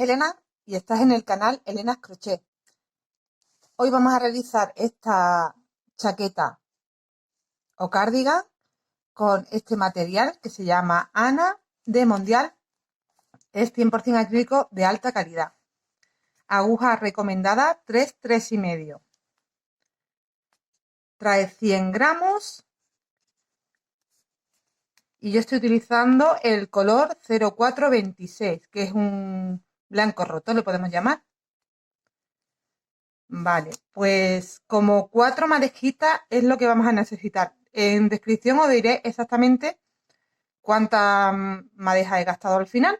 Elena y estás en el canal Elena's Crochet. Hoy vamos a realizar esta chaqueta o cardigan con este material que se llama Ana de Mondial. Es 100% acrílico de alta calidad. Aguja recomendada 3, 3,5. Trae 100 gramos y yo estoy utilizando el color 0426, que es un blanco roto, le podemos llamar. Vale, pues como 4 madejitas es lo que vamos a necesitar. En descripción os diré exactamente cuántas madejas he gastado al final,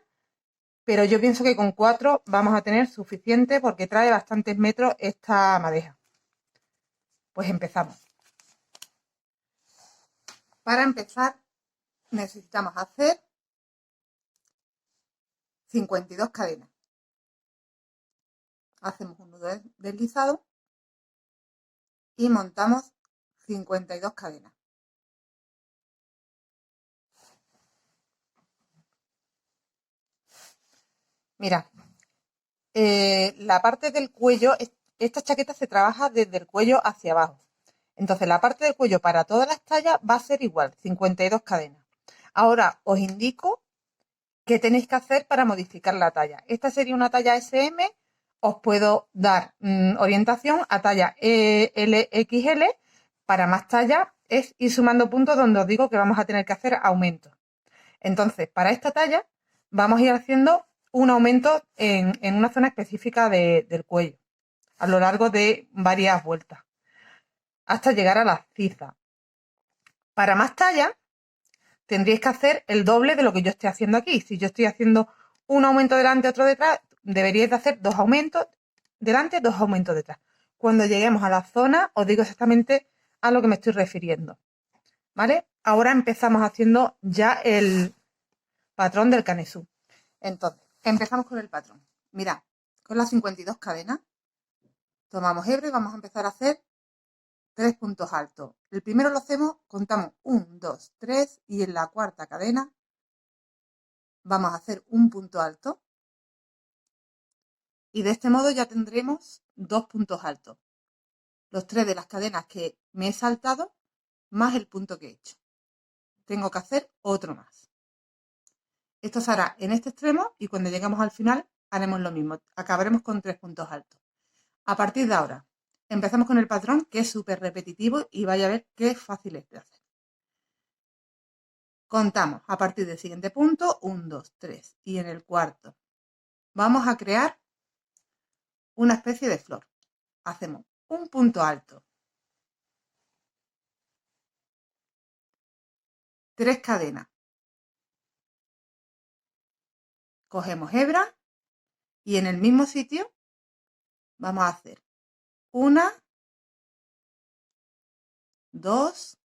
pero yo pienso que con 4 vamos a tener suficiente porque trae bastantes metros esta madeja. Pues empezamos. Para empezar necesitamos hacer 52 cadenas. Hacemos un nudo deslizado y montamos 52 cadenas. Mira, la parte del cuello, esta chaqueta se trabaja desde el cuello hacia abajo. Entonces la parte del cuello para todas las tallas va a ser igual, 52 cadenas. Ahora os indico qué tenéis que hacer para modificar la talla. Esta sería una talla SM, os puedo dar orientación a talla LXL. Para más tallas es ir sumando puntos donde os digo que vamos a tener que hacer aumentos. Entonces, para esta talla vamos a ir haciendo un aumento en una zona específica del cuello a lo largo de varias vueltas hasta llegar a la ciza. Para más tallas tendríais que hacer el doble de lo que yo estoy haciendo aquí. Si yo estoy haciendo un aumento delante, otro detrás, deberíais de hacer 2 aumentos delante, 2 aumentos detrás. Cuando lleguemos a la zona os digo exactamente a lo que me estoy refiriendo. ¿Vale? Ahora empezamos haciendo ya el patrón del canesú. Entonces, empezamos con el patrón. Mirad, con las 52 cadenas, tomamos hebra y vamos a empezar a hacer 3 puntos altos. El primero lo hacemos, contamos 1, 2, 3 y en la cuarta cadena vamos a hacer un punto alto. Y de este modo ya tendremos 2 puntos altos. Los 3 de las cadenas que me he saltado más el punto que he hecho. Tengo que hacer otro más. Esto se hará en este extremo y cuando lleguemos al final haremos lo mismo. Acabaremos con 3 puntos altos. A partir de ahora, empezamos con el patrón que es súper repetitivo y vaya a ver qué fácil es de hacer. Contamos a partir del siguiente punto, 1, 2, 3 y en el cuarto vamos a crear una especie de flor. Hacemos un punto alto, 3 cadenas, cogemos hebra y en el mismo sitio vamos a hacer 1, 2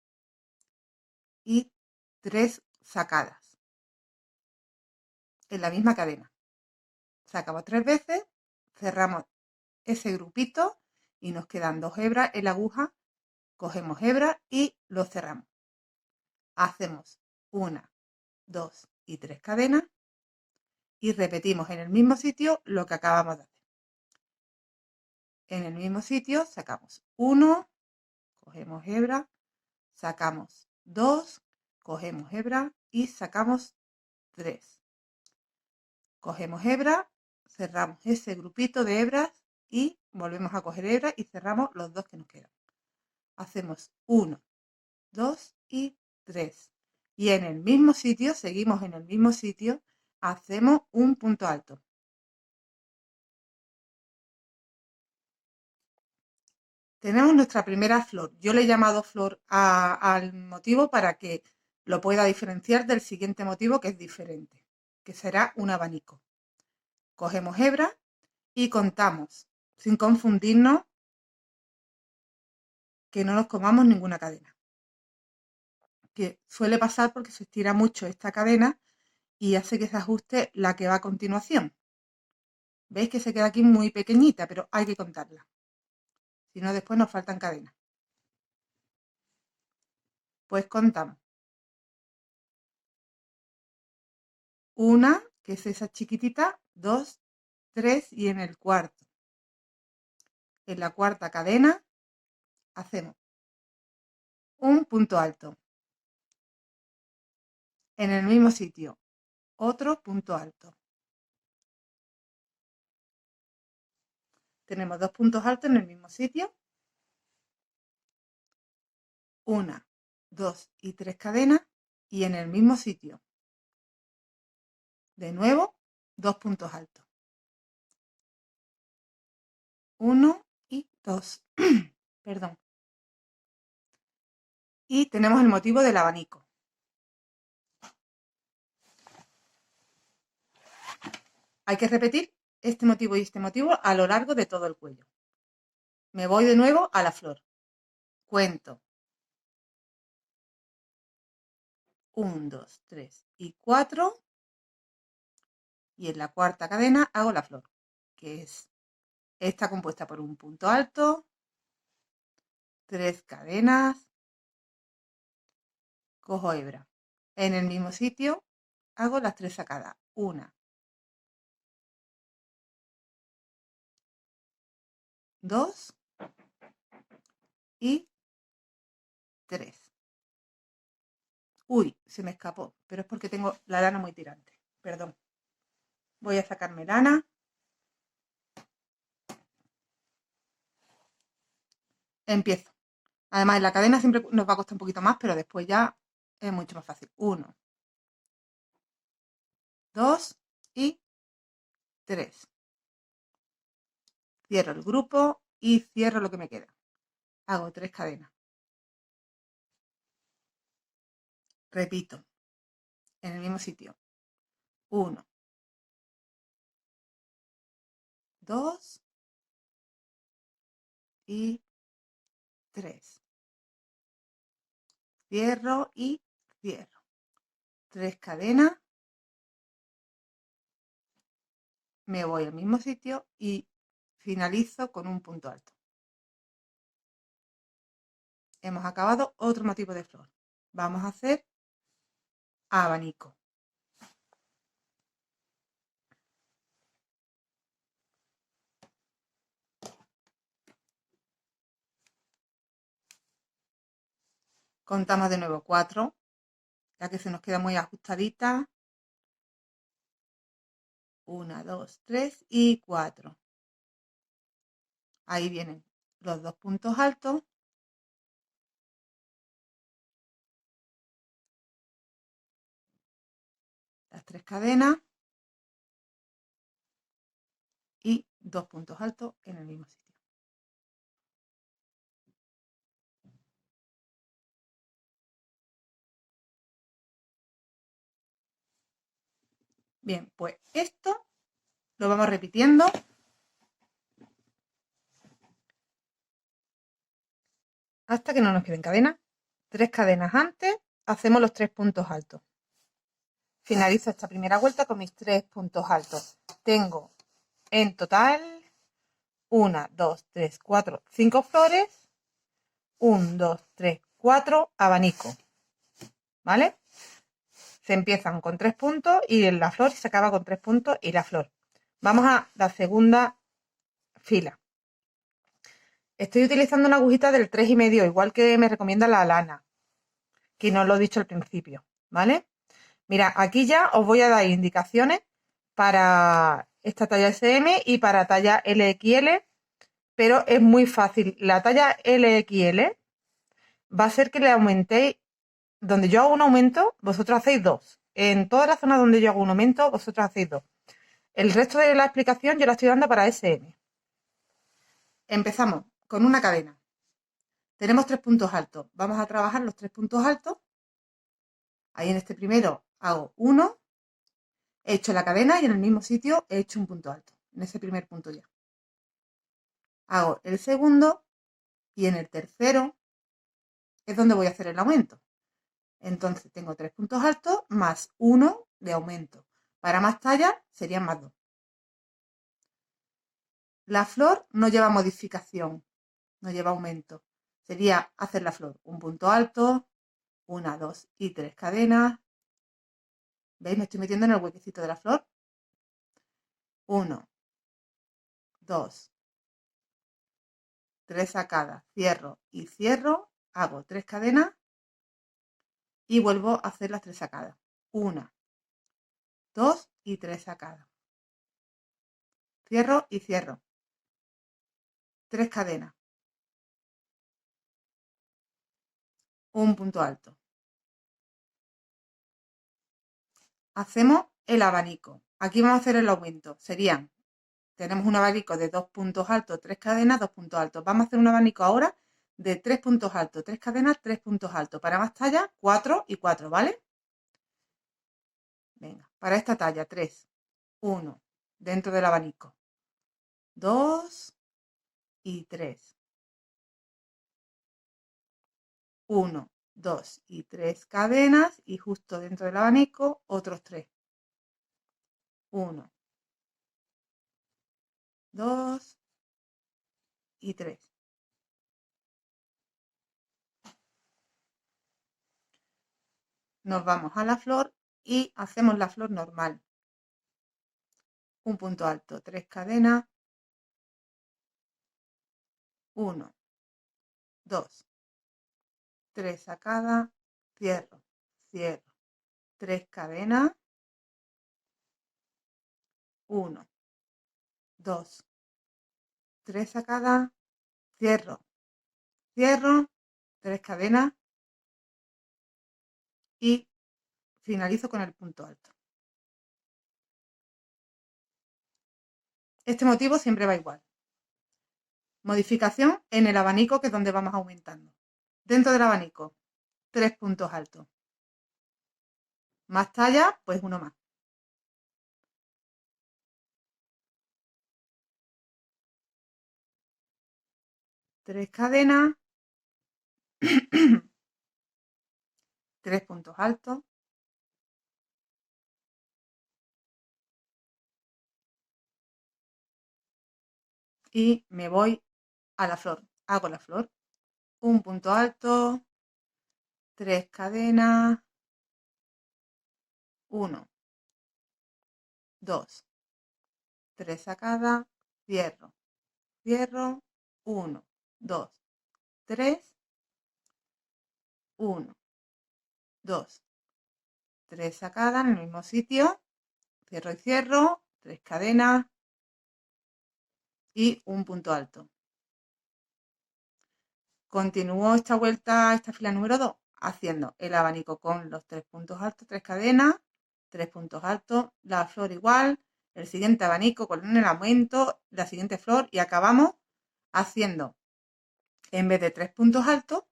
y 3 sacadas en la misma cadena. Sacamos 3 veces, cerramos ese grupito y nos quedan 2 hebras en la aguja, cogemos hebra y lo cerramos. Hacemos 1, 2 y 3 cadenas y repetimos en el mismo sitio lo que acabamos de hacer. En el mismo sitio sacamos 1, cogemos hebra, sacamos 2, cogemos hebra y sacamos 3. Cogemos hebra, cerramos ese grupito de hebras y volvemos a coger hebra y cerramos los 2 que nos quedan. Hacemos 1, 2 y 3. Y en el mismo sitio, seguimos en el mismo sitio, hacemos un punto alto. Tenemos nuestra primera flor. Yo le he llamado flor al motivo para que lo pueda diferenciar del siguiente motivo que es diferente, que será un abanico. Cogemos hebra y contamos, sin confundirnos, que no nos comamos ninguna cadena. Que suele pasar porque se estira mucho esta cadena y hace que se ajuste la que va a continuación. ¿Veis que se queda aquí muy pequeñita? Pero hay que contarla. Si no, después nos faltan cadenas. Pues contamos. 1, que es esa chiquitita, 2, 3 y en el cuarto. En la cuarta cadena hacemos un punto alto. En el mismo sitio, otro punto alto. Tenemos 2 puntos altos en el mismo sitio. 1, 2 y 3 cadenas y en el mismo sitio. De nuevo, 2 puntos altos. 1 y 2. Perdón. Y tenemos el motivo del abanico. Hay que repetir este motivo y este motivo a lo largo de todo el cuello. Me voy de nuevo a la flor. Cuento. 1, 2, 3 y 4. Y en la cuarta cadena hago la flor, que está compuesta por un punto alto, 3 cadenas, cojo hebra. En el mismo sitio hago las 3 sacadas. 1, 2 y 3. Uy, se me escapó, pero es porque tengo la lana muy tirante. Perdón. Voy a sacarme lana. Empiezo. Además, en la cadena siempre nos va a costar un poquito más, pero después ya es mucho más fácil. 1, 2 y 3. Cierro el grupo y cierro lo que me queda. Hago 3 cadenas. Repito, en el mismo sitio. 1, 2 y 3. Cierro y cierro. 3 cadenas. Me voy al mismo sitio y finalizo con un punto alto. Hemos acabado otro motivo de flor. Vamos a hacer abanico. Contamos de nuevo 4, ya que se nos queda muy ajustadita. 1, 2, 3 y 4. Ahí vienen los 2 puntos altos. Las 3 cadenas. Y 2 puntos altos en el mismo sitio. Bien, pues esto lo vamos repitiendo hasta que no nos queden cadenas. 3 cadenas antes, hacemos los 3 puntos altos. Finalizo esta primera vuelta con mis 3 puntos altos. Tengo en total 1, 2, 3, 4, 5 flores. 1, 2, 3, 4 abanicos. ¿Vale? Se empiezan con 3 puntos y en la flor se acaba con 3 puntos y la flor. Vamos a la segunda fila. Estoy utilizando una agujita del 3,5, igual que me recomienda la lana, que no lo he dicho al principio, ¿vale? Mira, aquí ya os voy a dar indicaciones para esta talla SM y para talla LXL, pero es muy fácil. La talla LXL va a ser que le aumentéis, donde yo hago un aumento, vosotros hacéis 2. En toda la zona donde yo hago un aumento, vosotros hacéis 2. El resto de la explicación yo la estoy dando para SM. Empezamos con una cadena. Tenemos 3 puntos altos. Vamos a trabajar los 3 puntos altos. Ahí en este primero hago 1, he hecho la cadena y en el mismo sitio he hecho un punto alto. En ese primer punto ya. Hago el segundo y en el tercero es donde voy a hacer el aumento. Entonces tengo 3 puntos altos más 1 de aumento. Para más tallas serían más 2. La flor no lleva modificación, no lleva aumento. Sería hacer la flor un punto alto, 1, 2 y 3 cadenas. ¿Veis? Me estoy metiendo en el huequecito de la flor. 1, 2, 3 sacadas, cierro y cierro, hago 3 cadenas y vuelvo a hacer las 3 sacadas. 1, 2 y 3 sacadas. Cierro y cierro. 3 cadenas. Un punto alto. Hacemos el abanico. Aquí vamos a hacer el aumento. Serían, tenemos un abanico de 2 puntos altos, 3 cadenas, 2 puntos altos. Vamos a hacer un abanico ahora de 3 puntos altos, 3 cadenas, 3 puntos altos. Para más talla, 4 y 4, ¿vale? Venga, para esta talla, 3, 1, dentro del abanico, 2 y 3. 1, 2 y 3 cadenas y justo dentro del abanico otros 3. 1, 2 y 3. Nos vamos a la flor y hacemos la flor normal. Un punto alto, 3 cadenas, 1, 2, 3 sacadas, cierro, cierro, 3 cadenas, 1, 2, 3 sacadas, cierro, cierro, 3 cadenas y finalizo con el punto alto. Este motivo siempre va igual. Modificación en el abanico, que es donde vamos aumentando. Dentro del abanico, 3 puntos altos. Más talla, pues uno más. Tres cadenas, 3 puntos altos. Y me voy a la flor. Hago la flor. Un punto alto, 3 cadenas, 1, 2, 3 sacadas, cierro, cierro, 1, 2, 3, 1, 2, 3 sacadas en el mismo sitio, cierro y cierro, 3 cadenas y un punto alto. Continúo esta vuelta, esta fila número 2, haciendo el abanico con los 3 puntos altos, 3 cadenas, 3 puntos altos, la flor igual, el siguiente abanico con el aumento, la siguiente flor y acabamos haciendo, en vez de 3 puntos altos,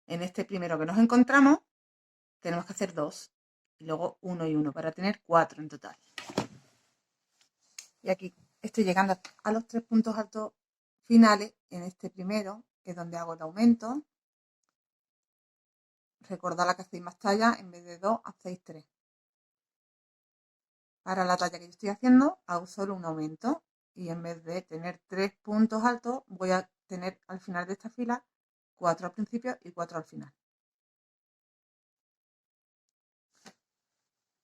en este primero que nos encontramos, tenemos que hacer 2 y luego 1 y 1 para tener 4 en total. Y aquí estoy llegando a los 3 puntos altos finales en este primero, que es donde hago el aumento. Recordad la que hacéis más talla, en vez de 2 hacéis 3. Para la talla que yo estoy haciendo hago solo un aumento y en vez de tener 3 puntos altos voy a tener al final de esta fila 4 al principio y 4 al final.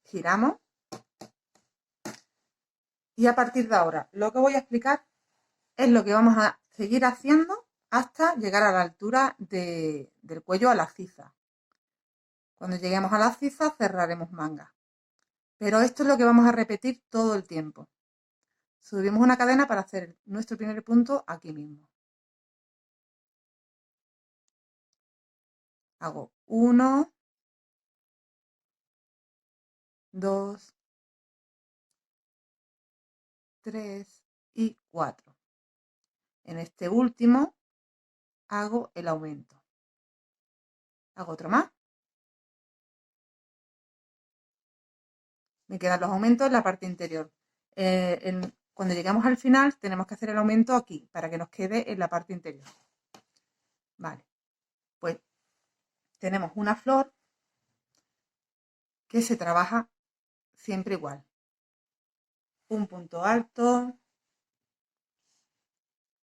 Giramos y a partir de ahora lo que voy a explicar es lo que vamos a seguir haciendo hasta llegar a la altura del cuello, a la ciza. Cuando lleguemos a la ciza cerraremos manga. Pero esto es lo que vamos a repetir todo el tiempo. Subimos una cadena para hacer nuestro primer punto aquí mismo. Hago 1, 2, 3 y 4. En este último hago el aumento. Hago otro más. Me quedan los aumentos en la parte interior. Cuando lleguemos al final tenemos que hacer el aumento aquí para que nos quede en la parte interior. Vale, pues tenemos una flor que se trabaja siempre igual. Un punto alto,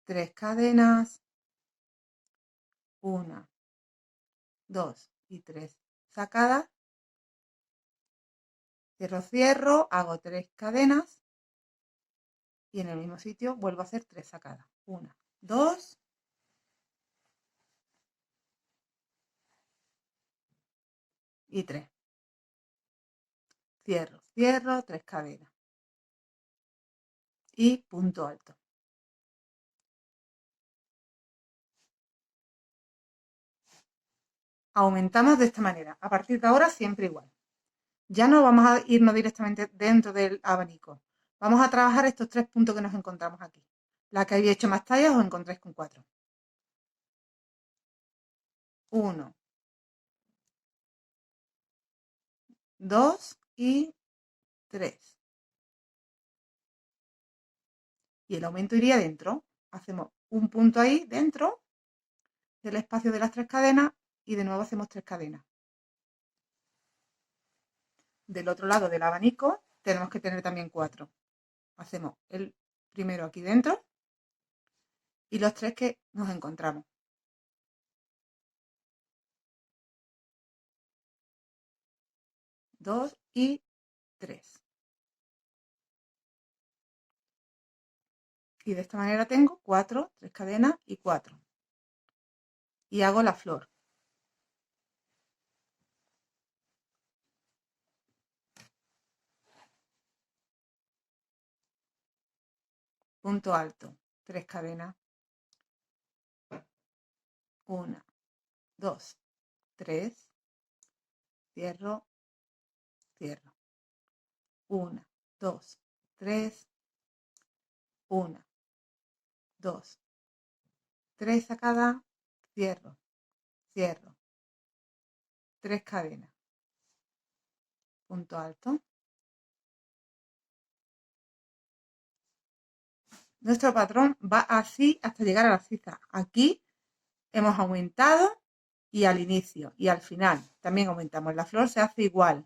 3 cadenas, 1, 2 y 3 sacadas. Cierro, cierro, hago 3 cadenas y en el mismo sitio vuelvo a hacer 3 sacadas. 1, 2 y 3. Cierro, cierro, 3 cadenas y punto alto. Aumentamos de esta manera. A partir de ahora siempre igual. Ya no vamos a irnos directamente dentro del abanico. Vamos a trabajar estos 3 puntos que nos encontramos aquí. La que había hecho más tallas os encontráis con 4. 1, 2 y 3. Y el aumento iría dentro. Hacemos un punto ahí dentro del espacio de las 3 cadenas y de nuevo hacemos 3 cadenas. Del otro lado del abanico tenemos que tener también 4. Hacemos el primero aquí dentro y los 3 que nos encontramos. 2 y 3. Y de esta manera tengo 4, 3 cadenas y 4. Y hago la flor. Punto alto, 3 cadenas. 1, 2, 3. Cierro, cierro. 1, 2, 3. 1, 2, 3 sacadas. Cierro, cierro. 3 cadenas. Punto alto. Nuestro patrón va así hasta llegar a la cifra. Aquí hemos aumentado y al inicio y al final también aumentamos. La flor se hace igual.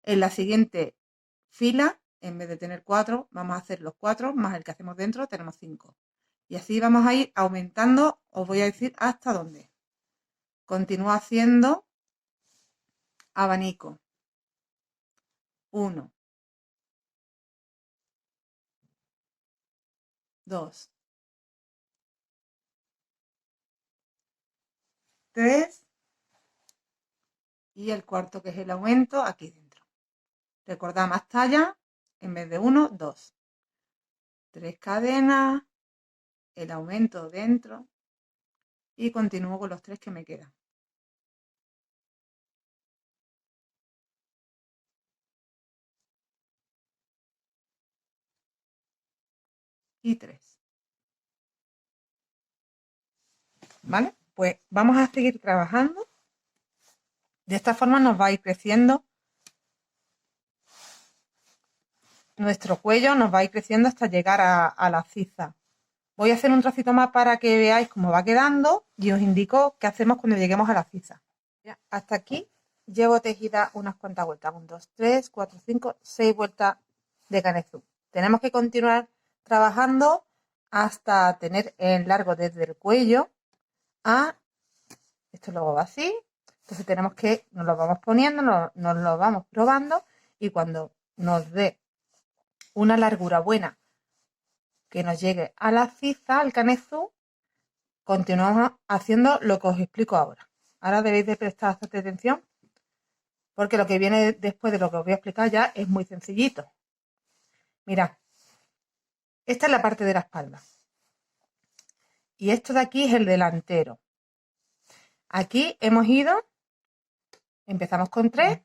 En la siguiente fila, en vez de tener 4, vamos a hacer los 4 más el que hacemos dentro, tenemos 5. Y así vamos a ir aumentando, os voy a decir hasta dónde. Continúo haciendo abanico. 1, 2, 3 y el cuarto que es el aumento aquí dentro. Recordad más talla, en vez de 1, 2. 3 cadenas, el aumento dentro y continúo con los 3 que me quedan. Y 3. ¿Vale? Pues vamos a seguir trabajando. De esta forma nos va a ir creciendo nuestro cuello, nos va a ir creciendo hasta llegar a la ciza. Voy a hacer un trocito más para que veáis cómo va quedando y os indico qué hacemos cuando lleguemos a la ciza. Ya, hasta aquí llevo tejida unas cuantas vueltas. 1, 2, 3, 4, 5, 6 vueltas de canezú. Tenemos que continuar trabajando hasta tener el largo desde el cuello a... Esto luego va así. Entonces tenemos que, nos lo vamos poniendo, nos lo vamos probando y cuando nos dé una largura buena que nos llegue a la ciza, al canezú, continuamos haciendo lo que os explico ahora. Ahora debéis de prestar bastante atención porque lo que viene después de lo que os voy a explicar ya es muy sencillito. Mirad, esta es la parte de la espalda y esto de aquí es el delantero. Aquí empezamos con 3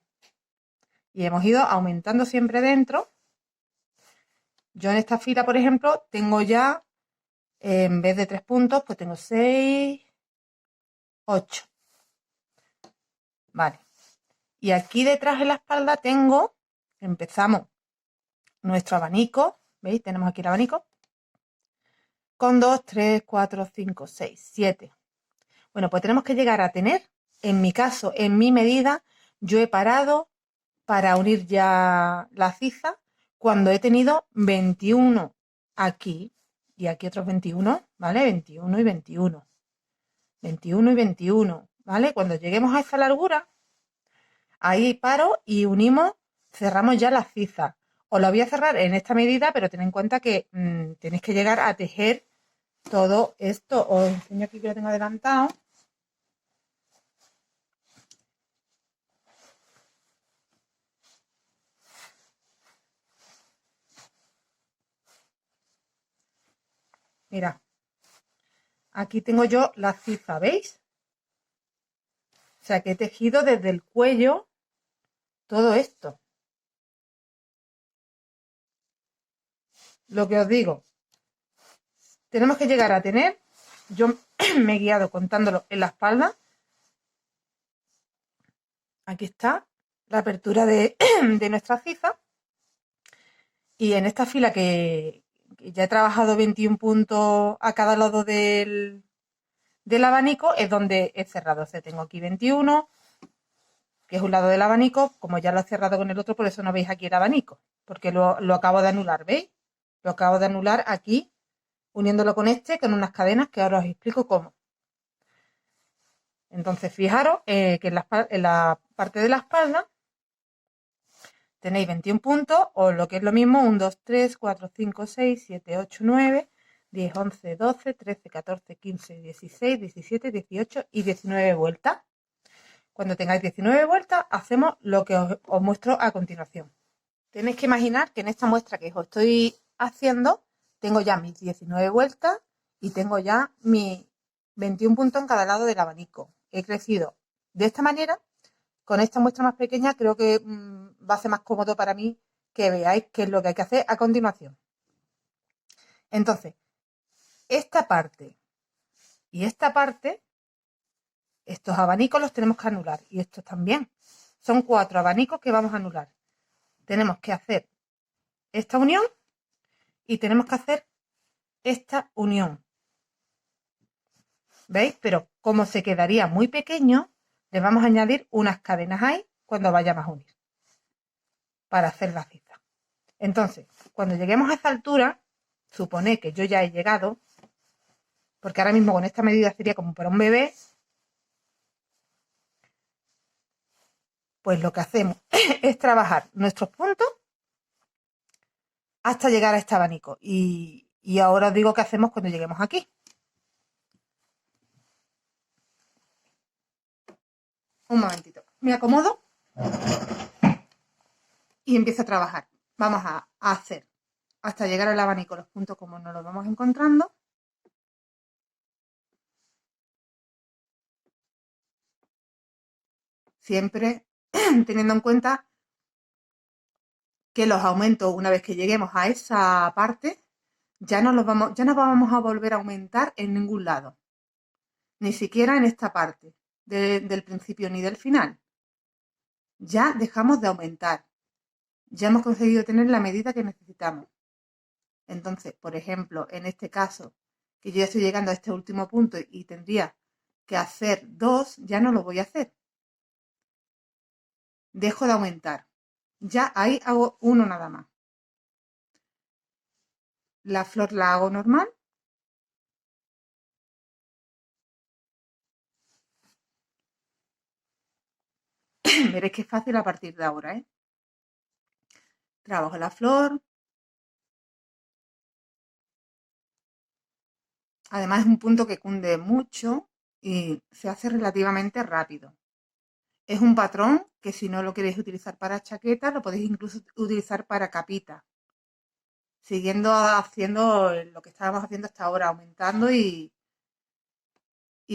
y hemos ido aumentando siempre dentro. Yo en esta fila, por ejemplo, tengo ya, en vez de 3 puntos, pues tengo 6, 8. Vale. Y aquí detrás en la espalda empezamos nuestro abanico. ¿Veis? Tenemos aquí el abanico. Con 2, 3, 4, 5, 6, 7. Bueno, pues tenemos que llegar a tener, en mi caso, en mi medida, yo he parado para unir ya la ciza cuando he tenido 21 aquí y aquí otros 21, ¿vale? 21 y 21. 21 y 21, ¿vale? Cuando lleguemos a esa largura, ahí paro y unimos, cerramos ya la ciza. Os la voy a cerrar en esta medida, pero ten en cuenta que tenéis que llegar a tejer todo esto. Os enseño aquí que lo tengo adelantado. Mira, aquí tengo yo la ciza, ¿veis? O sea, que he tejido desde el cuello todo esto. Lo que os digo, tenemos que llegar a tener, yo me he guiado contándolo en la espalda. Aquí está la apertura de, de nuestra ciza. Y en esta fila que ya he trabajado 21 puntos a cada lado del abanico, es donde he cerrado. O sea, tengo aquí 21, que es un lado del abanico. Como ya lo he cerrado con el otro, por eso no veis aquí el abanico, porque lo acabo de anular, ¿veis? Lo acabo de anular aquí, uniéndolo con este, con unas cadenas que ahora os explico cómo. Entonces, fijaros que en la parte de la espalda tenéis 21 puntos, o lo que es lo mismo, 1, 2, 3, 4, 5, 6, 7, 8, 9, 10, 11, 12, 13, 14, 15, 16, 17, 18 y 19 vueltas. Cuando tengáis 19 vueltas, hacemos lo que os muestro a continuación. Tenéis que imaginar que en esta muestra que os estoy haciendo, tengo ya mis 19 vueltas y tengo ya mis 21 puntos en cada lado del abanico. He crecido de esta manera. Con esta muestra más pequeña creo que va a ser más cómodo para mí que veáis qué es lo que hay que hacer a continuación. Entonces, esta parte y esta parte, estos abanicos los tenemos que anular y estos también. Son 4 abanicos que vamos a anular. Tenemos que hacer esta unión y tenemos que hacer esta unión. ¿Veis? Pero como se quedaría muy pequeño, le vamos a añadir unas cadenas ahí cuando vayamos a unir para hacer la ciza. Entonces, cuando lleguemos a esa altura, supone que yo ya he llegado, porque ahora mismo con esta medida sería como para un bebé, pues lo que hacemos es trabajar nuestros puntos hasta llegar a este abanico. Y ahora os digo qué hacemos cuando lleguemos aquí. Un momentito. Me acomodo y empiezo a trabajar. Vamos a hacer hasta llegar al abanico los puntos como nos los vamos encontrando. Siempre teniendo en cuenta que los aumentos, una vez que lleguemos a esa parte, ya no vamos a volver a aumentar en ningún lado. Ni siquiera en esta parte del principio ni del final. Ya dejamos de aumentar. Ya hemos conseguido tener la medida que necesitamos. Entonces, por ejemplo, en este caso, que yo ya estoy llegando a este último punto y tendría que hacer 2, ya no lo voy a hacer. Dejo de aumentar. Ya ahí hago 1 nada más. La flor la hago normal. Veréis que es fácil a partir de ahora, ¿eh? Trabajo la flor. Además es un punto que cunde mucho y se hace relativamente rápido. Es un patrón que si no lo queréis utilizar para chaqueta, lo podéis incluso utilizar para capita. Siguiendo haciendo lo que estábamos haciendo hasta ahora, aumentando y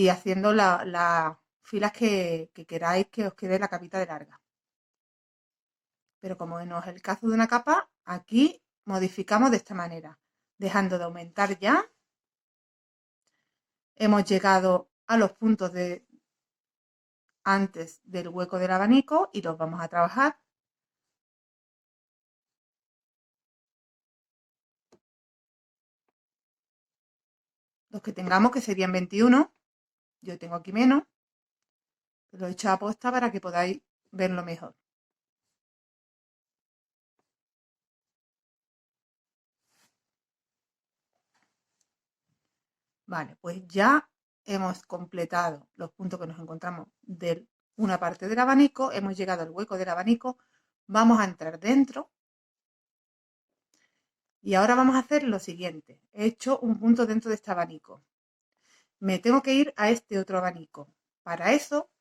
haciendo las filas que queráis que os quede la capita de larga. Pero como no es el caso de una capa, aquí modificamos de esta manera, dejando de aumentar ya. Hemos llegado a los puntos de antes del hueco del abanico y los vamos a trabajar. Los que tengamos, que serían 21, yo tengo aquí menos, lo he hecho a posta para que podáis verlo mejor. Vale, pues ya hemos completado los puntos que nos encontramos de una parte del abanico, hemos llegado al hueco del abanico, vamos a entrar dentro Y ahora vamos a hacer lo siguiente. He hecho un punto dentro de este abanico. Me tengo que ir a este otro abanico. Para eso,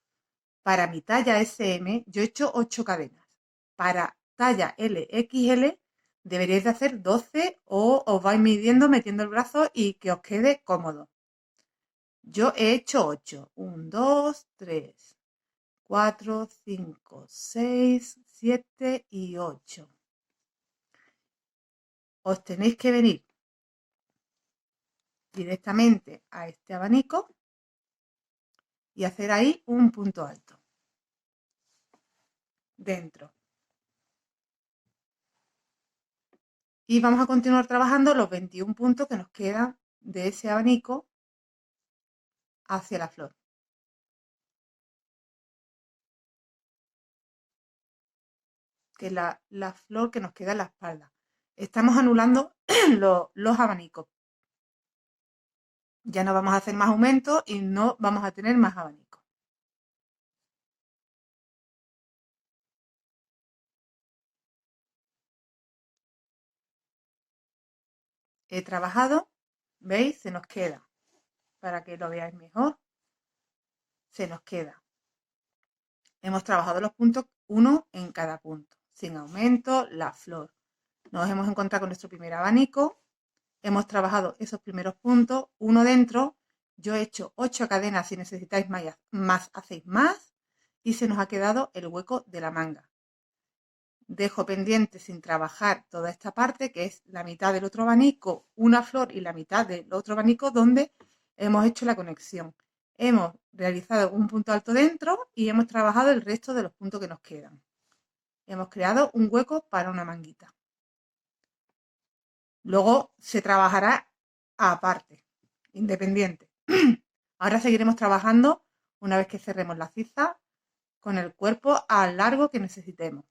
para mi talla SM, yo he hecho 8 cadenas. Para talla LXL, deberíais de hacer 12 o os vais midiendo, metiendo el brazo y que os quede cómodo. Yo he hecho 8. 1, 2, 3, 4, 5, 6, 7 y 8. Os tenéis que venir directamente a este abanico y hacer ahí un punto alto dentro. Y vamos a continuar trabajando los 21 puntos que nos quedan de ese abanico hacia la flor. Que es la flor que nos queda en la espalda. Estamos anulando los abanicos. Ya no vamos a hacer más aumentos y no vamos a tener más abanicos. He trabajado, ¿veis? Se nos queda, para que lo veáis mejor, se nos queda. Hemos trabajado los puntos, uno en cada punto, sin aumento, la flor. Nos hemos encontrado con nuestro primer abanico, hemos trabajado esos primeros puntos, uno dentro, yo he hecho 8 cadenas, si necesitáis más hacéis más, y se nos ha quedado el hueco de la manga. Dejo pendiente sin trabajar toda esta parte, que es la mitad del otro abanico, una flor y la mitad del otro abanico donde hemos hecho la conexión. Hemos realizado un punto alto dentro y hemos trabajado el resto de los puntos que nos quedan. Hemos creado un hueco para una manguita. Luego se trabajará aparte, independiente. Ahora seguiremos trabajando una vez que cerremos la ciza con el cuerpo al largo que necesitemos.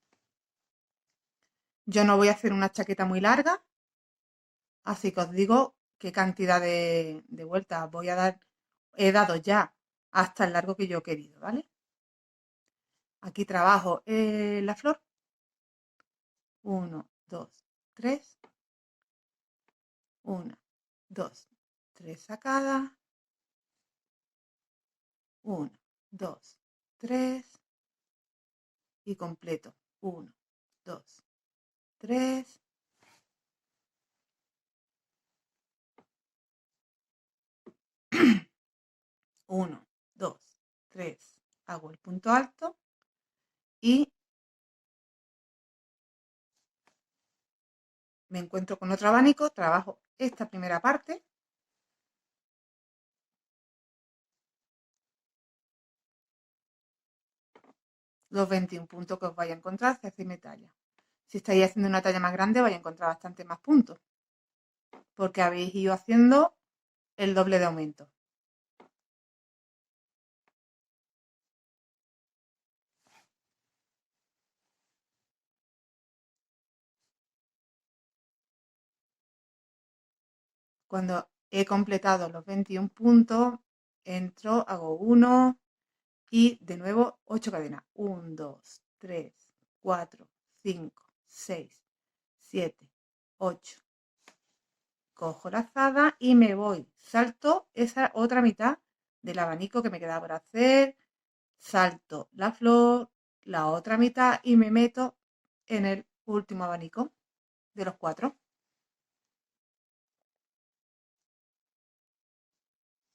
Yo no voy a hacer una chaqueta muy larga, así que os digo qué cantidad de vueltas voy a dar. He dado ya hasta el largo que yo he querido, ¿vale? Aquí trabajo la flor. 1, 2, 3. 1, 2, 3 sacadas. 1, 2, 3. Y completo. 1, 2, 3. 1, 2, 3. Hago el punto alto y me encuentro con otro abanico, trabajo esta primera parte, los 21 puntos que os vais a encontrar si hacéis talla. Si estáis haciendo una talla más grande vais a encontrar bastante más puntos, porque habéis ido haciendo el doble de aumento. Cuando he completado los 21 puntos, entro, hago 1 y de nuevo 8 cadenas. 1, 2, 3, 4, 5, 6, 7, 8. Cojo la azada y me voy. Salto esa otra mitad del abanico que me queda por hacer. Salto la flor, la otra mitad y me meto en el último abanico de los 4.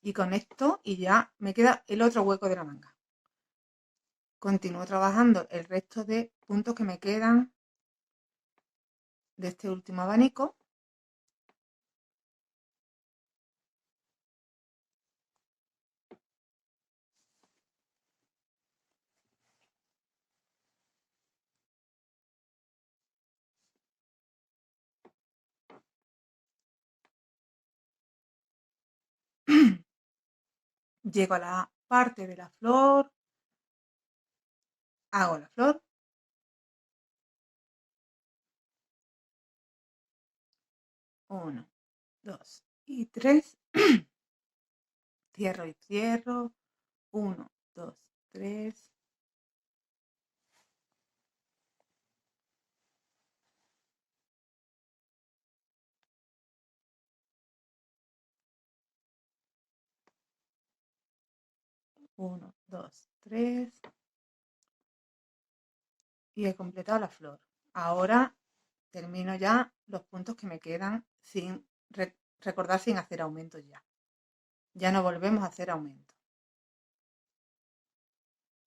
Y con esto y ya me queda el otro hueco de la manga. Continúo trabajando el resto de puntos que me quedan de este último abanico. Llego a la parte de la flor, hago la flor, 1, 2 y 3, cierro y cierro, 1, 2, 3, 1, 2, 3 y he completado la flor. Ahora termino ya los puntos que me quedan sin recordar, sin hacer aumentos ya. Ya no volvemos a hacer aumentos.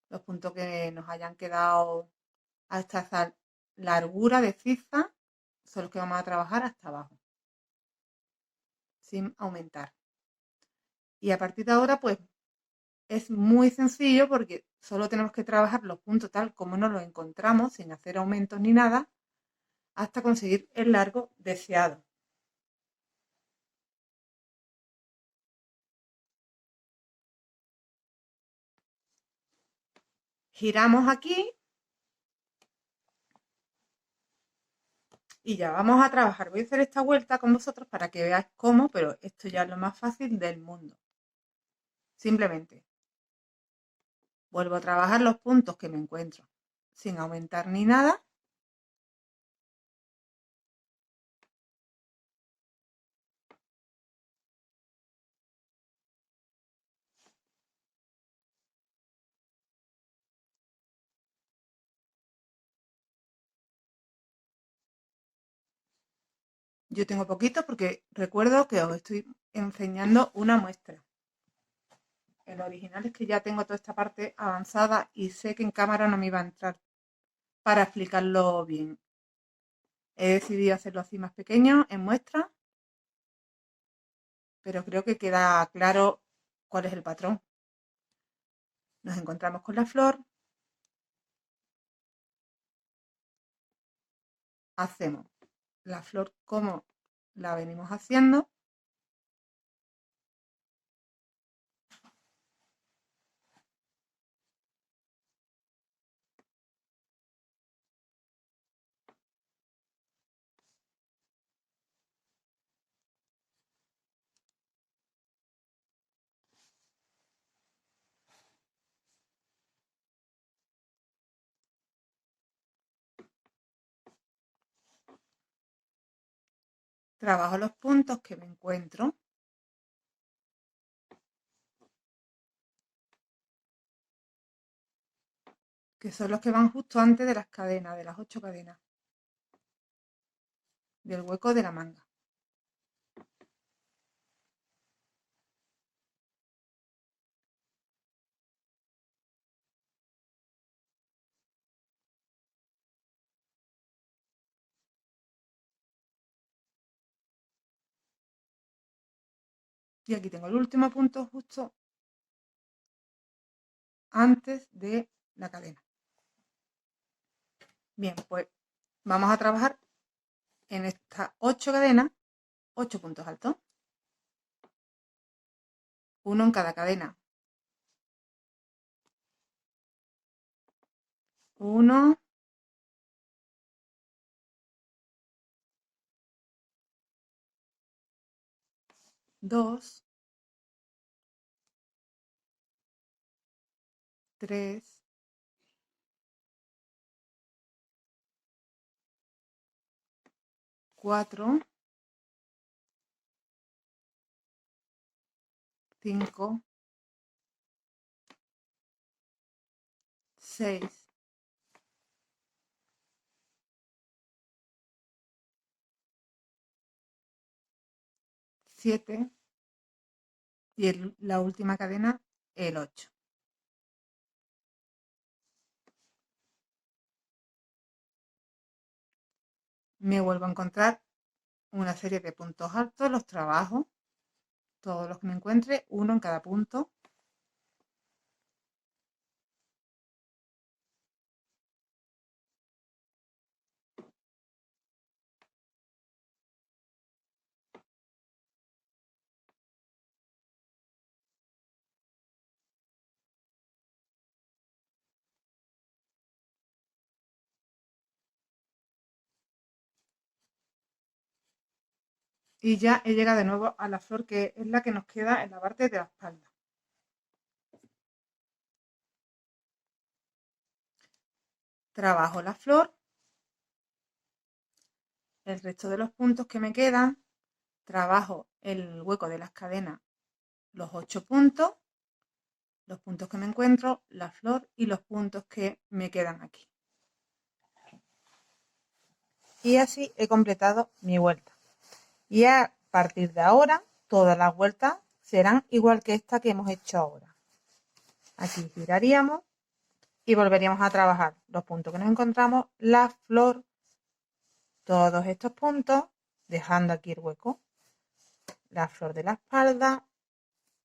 Los puntos que nos hayan quedado hasta esa largura de zigzag son los que vamos a trabajar hasta abajo, sin aumentar. Y a partir de ahora, pues es muy sencillo porque solo tenemos que trabajar los puntos tal como nos los encontramos, sin hacer aumentos ni nada, hasta conseguir el largo deseado. Giramos aquí y ya vamos a trabajar. Voy a hacer esta vuelta con vosotros para que veáis cómo, pero esto ya es lo más fácil del mundo. Simplemente vuelvo a trabajar los puntos que me encuentro sin aumentar ni nada. Yo tengo poquito porque recuerdo que os estoy enseñando una muestra. El original es que ya tengo toda esta parte avanzada y sé que en cámara no me iba a entrar para explicarlo bien. He decidido hacerlo así más pequeño en muestra, pero creo que queda claro cuál es el patrón. Nos encontramos con la flor, hacemos la flor como la venimos haciendo. Trabajo los puntos que me encuentro. Que son los que van justo antes de las cadenas, de las 8 cadenas. Del hueco de la manga. Y aquí tengo el último punto justo antes de la cadena. Bien, pues vamos a trabajar en estas 8 cadenas, 8 puntos altos. Uno en cada cadena. 1, 2, 3, 4, 5, 6, 7 y la última cadena el 8. Me vuelvo a encontrar una serie de puntos altos, los trabajo, todos los que me encuentre, uno en cada punto. Y ya he llegado de nuevo a la flor que es la que nos queda en la parte de la espalda. Trabajo la flor, el resto de los puntos que me quedan, trabajo el hueco de las cadenas, los 8 puntos los puntos que me encuentro, la flor y los puntos que me quedan aquí. Y así he completado mi vuelta. Y a partir de ahora, todas las vueltas serán igual que esta que hemos hecho ahora. Aquí giraríamos y volveríamos a trabajar los puntos que nos encontramos, la flor, todos estos puntos, dejando aquí el hueco, la flor de la espalda,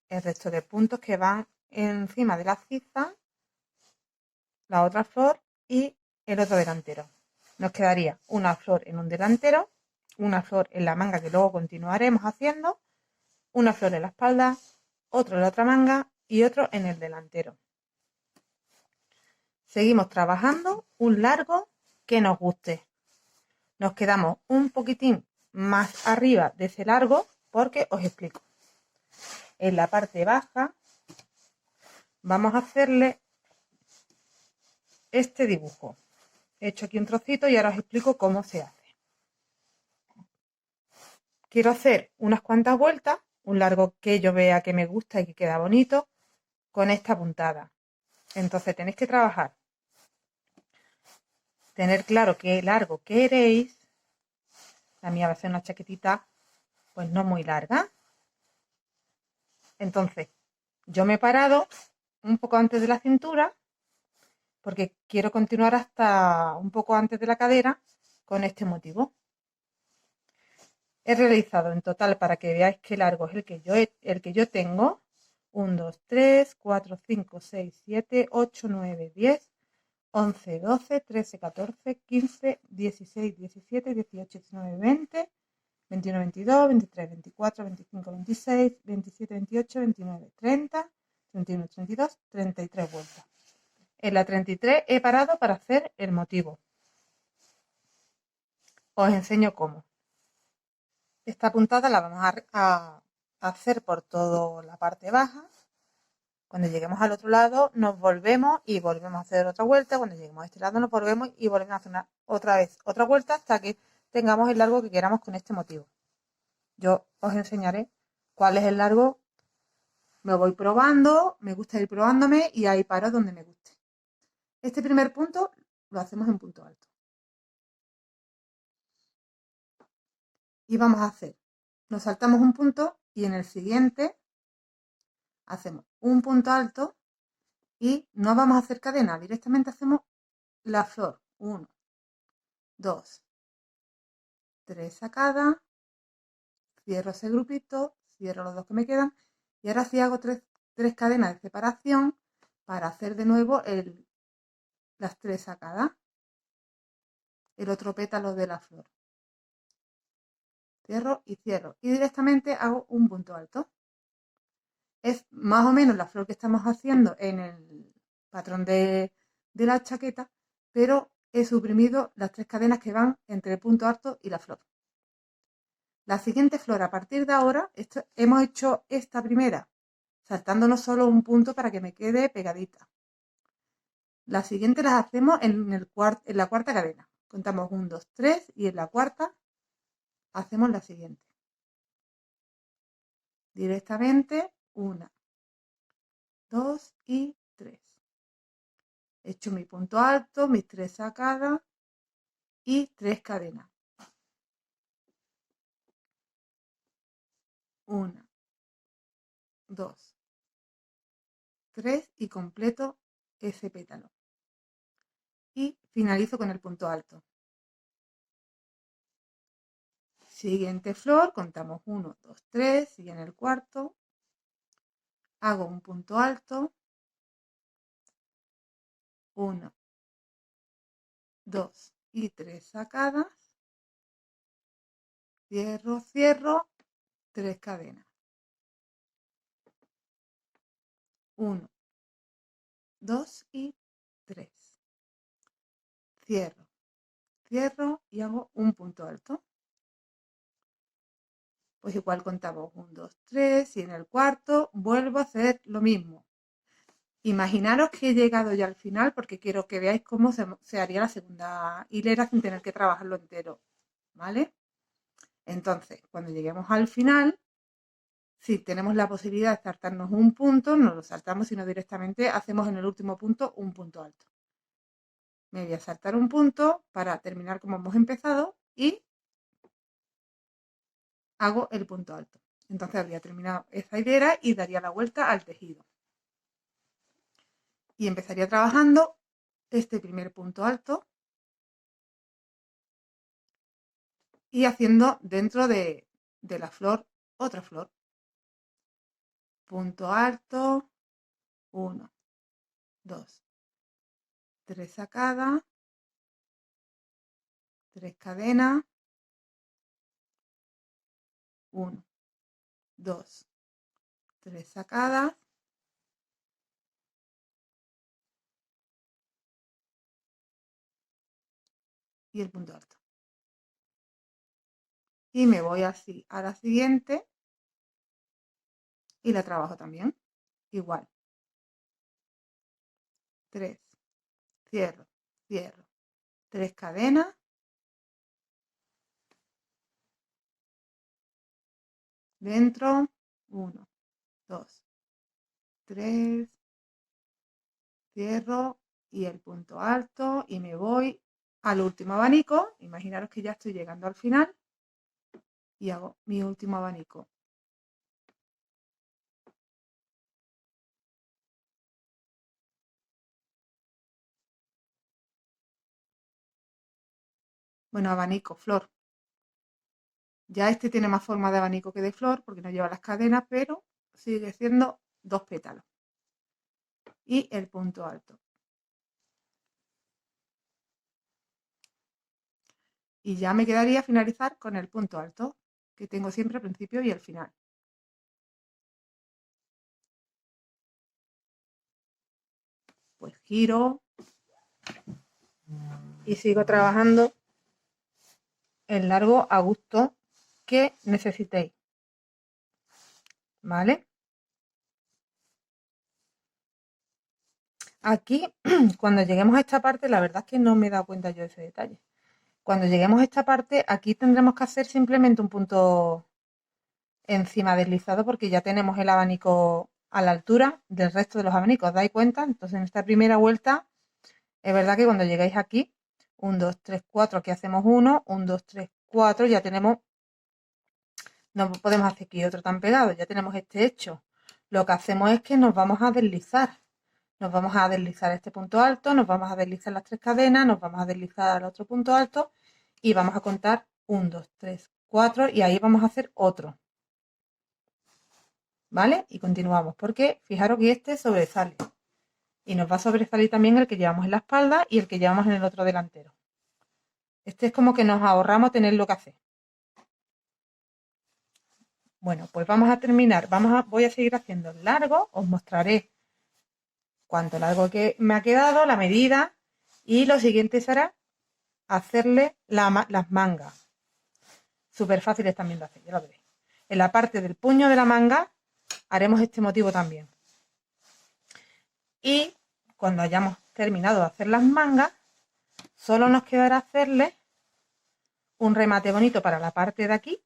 el resto de puntos que van encima de la ciza, la otra flor y el otro delantero. Nos quedaría una flor en un delantero, una flor en la manga que luego continuaremos haciendo, una flor en la espalda, otro en la otra manga y otro en el delantero. Seguimos trabajando un largo que nos guste. Nos quedamos un poquitín más arriba de ese largo porque os explico. En la parte baja vamos a hacerle este dibujo. He hecho aquí un trocito y ahora os explico cómo se hace. Quiero hacer unas cuantas vueltas, un largo que yo vea que me gusta y que queda bonito, con esta puntada. Entonces tenéis que trabajar, tener claro qué largo queréis. La mía va a ser una chaquetita pues no muy larga. Entonces yo me he parado un poco antes de la cintura porque quiero continuar hasta un poco antes de la cadera con este motivo. He realizado en total, para que veáis qué largo es el que yo tengo, 1, 2, 3, 4, 5, 6, 7, 8, 9, 10, 11, 12, 13, 14, 15, 16, 17, 18, 19, 20, 21, 22, 23, 24, 25, 26, 27, 28, 29, 30, 31, 32, 33 vueltas. En la 33 he parado para hacer el motivo. Os enseño cómo. Esta puntada la vamos a hacer por toda la parte baja. Cuando lleguemos al otro lado nos volvemos y volvemos a hacer otra vuelta. Cuando lleguemos a este lado nos volvemos y volvemos a hacer otra vez otra vuelta hasta que tengamos el largo que queramos con este motivo. Yo os enseñaré cuál es el largo. Me voy probando, me gusta ir probándome y ahí paro donde me guste. Este primer punto lo hacemos en punto alto. Y vamos a hacer, nos saltamos un punto y en el siguiente hacemos un punto alto y no vamos a hacer cadena, directamente hacemos la flor. 1, 2, 3 sacadas, cierro ese grupito, cierro los dos que me quedan y ahora sí hago tres cadenas de separación para hacer de nuevo las 3 sacadas, el otro pétalo de la flor. Cierro y cierro y directamente hago un punto alto. Es más o menos la flor que estamos haciendo en el patrón de la chaqueta, pero he suprimido las 3 cadenas que van entre el punto alto y la flor. La siguiente flor, a partir de ahora, hemos hecho esta primera saltándonos solo un punto para que me quede pegadita. La siguiente las hacemos en la cuarta cadena. Contamos 1, 2, 3 y en la cuarta hacemos la siguiente. Directamente 1, 2 y 3. He hecho mi punto alto, mis 3 sacadas y 3 cadenas. 1, 2, 3 y completo ese pétalo. Y finalizo con el punto alto. Siguiente flor, contamos 1, 2, 3 y en el cuarto hago un punto alto, 1, 2 y 3 sacadas, cierro, cierro, 3 cadenas. 1, 2 y 3. Cierro, cierro y hago un punto alto. Pues igual contamos 1, 2, 3 y en el cuarto vuelvo a hacer lo mismo. Imaginaros que he llegado ya al final porque quiero que veáis cómo se haría la segunda hilera sin tener que trabajarlo entero, ¿vale? Entonces, cuando lleguemos al final, Si tenemos la posibilidad de saltarnos un punto, no lo saltamos, sino directamente hacemos en el último punto un punto alto. Me voy a saltar un punto para terminar como hemos empezado y hago el punto alto. Entonces habría terminado esta hilera y daría la vuelta al tejido. Y empezaría trabajando este primer punto alto y haciendo dentro de la flor otra flor. Punto alto, 1, 2, 3 sacadas, 3 cadenas, 1, 2, 3 sacadas, y el punto alto. Y me voy así a la siguiente y la trabajo también. Igual. 3, cierro, cierro. 3 cadenas. Dentro, 1, 2, 3, cierro y el punto alto y me voy al último abanico. Imaginaros que ya estoy llegando al final y hago mi último abanico. Bueno, abanico, flor. Ya este tiene más forma de abanico que de flor porque no lleva las cadenas, pero sigue siendo 2 pétalos. Y el punto alto. Y ya me quedaría finalizar con el punto alto, que tengo siempre al principio y al final. Pues giro y sigo trabajando el largo a gusto que necesitéis. ¿Vale? Aquí, cuando lleguemos a esta parte, la verdad es que no me he dado cuenta yo de ese detalle. Cuando lleguemos a esta parte, aquí tendremos que hacer simplemente un punto encima deslizado porque ya tenemos el abanico a la altura del resto de los abanicos. ¿Os dais cuenta? Entonces, en esta primera vuelta, es verdad que cuando llegáis aquí, 1, 2, 3, 4, aquí hacemos 1, 1, 2, 3, 4, ya tenemos, no podemos hacer aquí otro tan pegado, ya tenemos este hecho. Lo que hacemos es que nos vamos a deslizar. Nos vamos a deslizar este punto alto, nos vamos a deslizar las 3 cadenas, nos vamos a deslizar al otro punto alto y vamos a contar 1, 2, 3, 4 y ahí vamos a hacer otro. ¿Vale? Y continuamos, porque fijaros que este sobresale. Y nos va a sobresalir también el que llevamos en la espalda y el que llevamos en el otro delantero. Este es como que nos ahorramos tenerlo que hacer. Bueno, pues vamos a terminar. Voy a seguir haciendo el largo. Os mostraré cuánto largo que me ha quedado, la medida. Y lo siguiente será hacerle las mangas. Súper fáciles también de hacer, ya lo veréis. En la parte del puño de la manga haremos este motivo también. Y cuando hayamos terminado de hacer las mangas, solo nos quedará hacerle un remate bonito para la parte de aquí,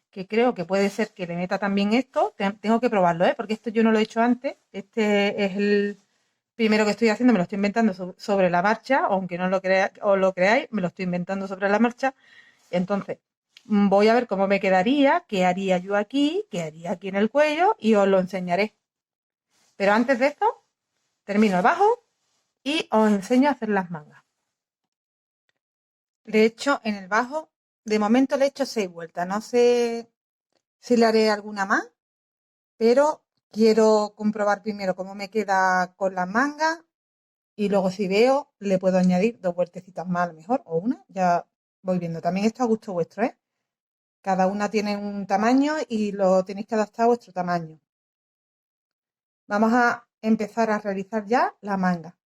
que creo que puede ser que le meta también esto. Tengo que probarlo, porque esto yo no lo he hecho antes. Este es el primero que estoy haciendo, me lo estoy inventando sobre la marcha, aunque no lo creáis, me lo estoy inventando sobre la marcha. Entonces, voy a ver cómo me quedaría, qué haría yo aquí, qué haría aquí en el cuello y os lo enseñaré. Pero antes de esto, termino abajo y os enseño a hacer las mangas. Le he hecho en el bajo, de momento le he hecho 6 vueltas, no sé si le haré alguna más, pero quiero comprobar primero cómo me queda con las mangas y luego si veo le puedo añadir 2 vueltecitas más a lo mejor o una, ya voy viendo. También esto a gusto vuestro, ¿eh? Cada una tiene un tamaño y lo tenéis que adaptar a vuestro tamaño. Vamos a empezar a realizar ya la manga.